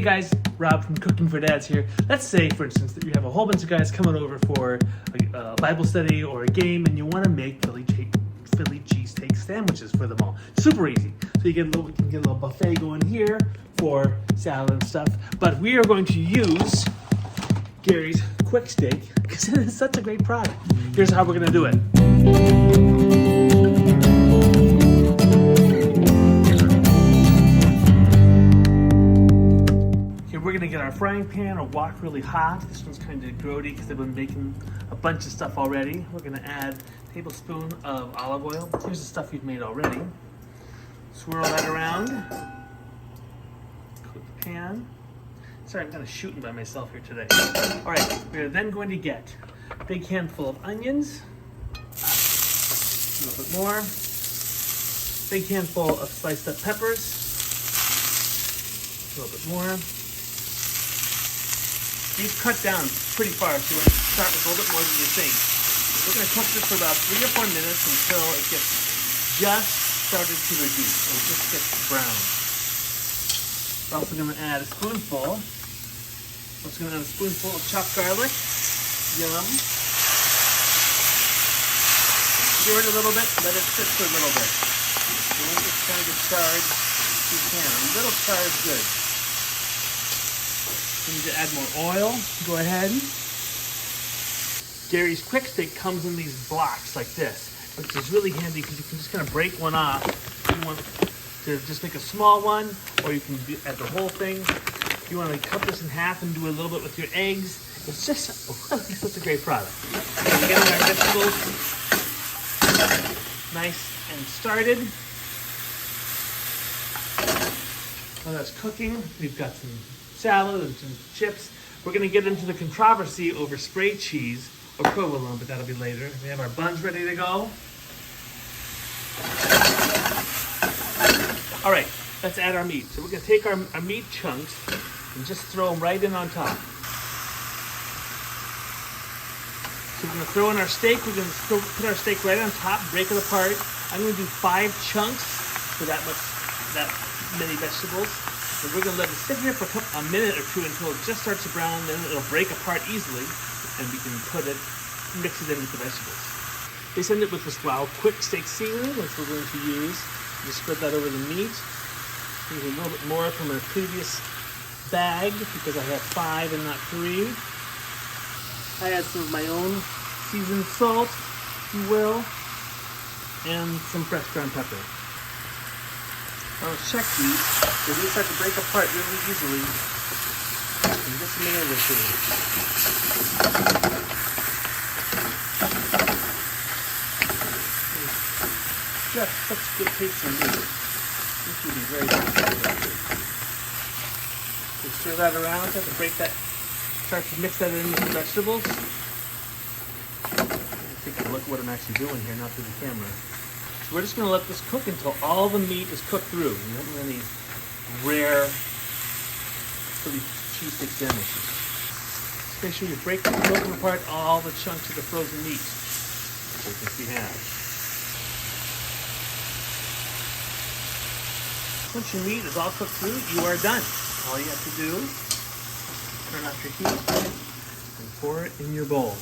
Hey guys, Rob from Cooking for Dads here. Let's say, for instance, that you have a whole bunch of guys coming over for a Bible study or a game, and you want to make Philly cheesesteak sandwiches for them all. Super easy. So you can get a little buffet going here for salad and stuff. But we are going to use Gary's Quick Steak because it is such a great product. Here's how we're going to do it. We're gonna get our frying pan or wok really hot. This one's kind of grody because I've been making a bunch of stuff already. We're gonna add a tablespoon of olive oil. Here's the stuff you've made already. Swirl that around. Coat the pan. Sorry, I'm kind of shooting by myself here today. All right, we're then going to get a big handful of onions. A little bit more. Big handful of sliced up peppers. A little bit more. These cut down pretty far, so you want to start with a little bit more than you think. We're going to cook this for about 3 or 4 minutes until it gets just started to reduce, or it just gets brown. We're also going to add a spoonful. Of chopped garlic. Yum. Stir it a little bit, let it sit for a little bit. You want it to kind of get charred, you can. A little char is good. We need to add more oil. Go ahead. Gary's Quick Steak comes in these blocks like this, which is really handy because you can just kind of break one off. If you want to just make a small one, or you can add the whole thing. If you want to cut this in half and do a little bit with your eggs, it's just such a great product. We're getting our vegetables nice and started. While that's cooking, we've got some salad and some chips. We're going to get into the controversy over spray cheese or provolone, but that'll be later. We have our buns ready to go. All right, let's add our meat. So we're going to take our meat chunks and just throw them right in on top. So we're going to throw in our steak. We're going to put our steak right on top, break it apart. I'm going to do 5 chunks for that many vegetables. And we're going to let it sit here for a minute or two until it just starts to brown, then it'll break apart easily, and we can mix it in with the vegetables. They send it with this Quick Steak seasoning, which we're going to use. Just spread that over the meat. Use a little bit more from a previous bag because I have 5 and not 3. I add some of my own seasoned salt, if you will, and some fresh ground pepper. I'll check these. They do start to break apart really easily in just a minute or two. Just such good taste in meat. This will be very good. So stir that around, have to break that, start to mix that in with the vegetables. Take a look at what I'm actually doing here, not through the camera. We're just going to let this cook until all the meat is cooked through. You don't want any rare Philly cheesesteak sandwiches. Just make sure you break them apart all the chunks of the frozen meat. Like this we have. Once your meat is all cooked through, you are done. All you have to do is turn off your heat and pour it in your bowl.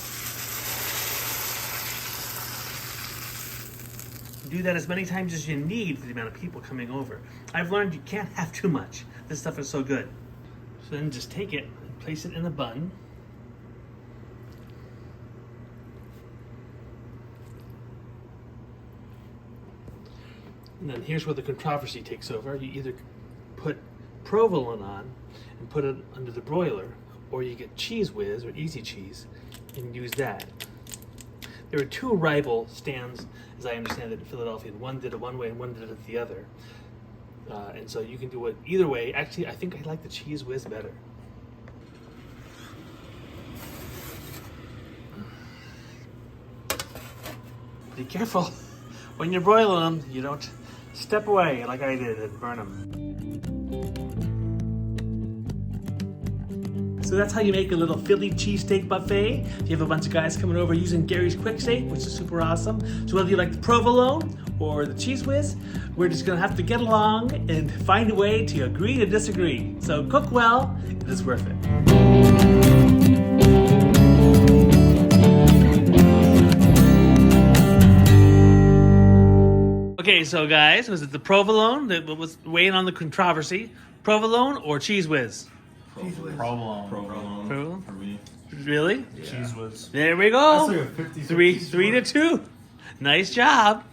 Do that as many times as you need for the amount of people coming over. I've learned you can't have too much. This stuff is so good. So then just take it and place it in a bun. And then here's where the controversy takes over. You either put provolone on and put it under the broiler, or you get Cheese Whiz or Easy Cheese and use that. There are 2 rival stands, as I understand it, in Philadelphia. One did it one way and one did it the other. And so you can do it either way. Actually, I think I like the Cheese Whiz better. Be careful. When you're broiling them, you don't step away like I did and burn them. So that's how you make a little Philly cheesesteak buffet. You have a bunch of guys coming over using Gary's Quick Steak, which is super awesome. So whether you like the provolone or the cheese whiz, we're just gonna have to get along and find a way to agree to disagree. So cook well, it is worth it. Okay, so guys, was it the provolone that was weighing on the controversy? Provolone or cheese whiz? Provolone. Provolone? For me. Really? Yeah. Cheese whiz. There we go. That's like a 50-50 Three to two. Nice job.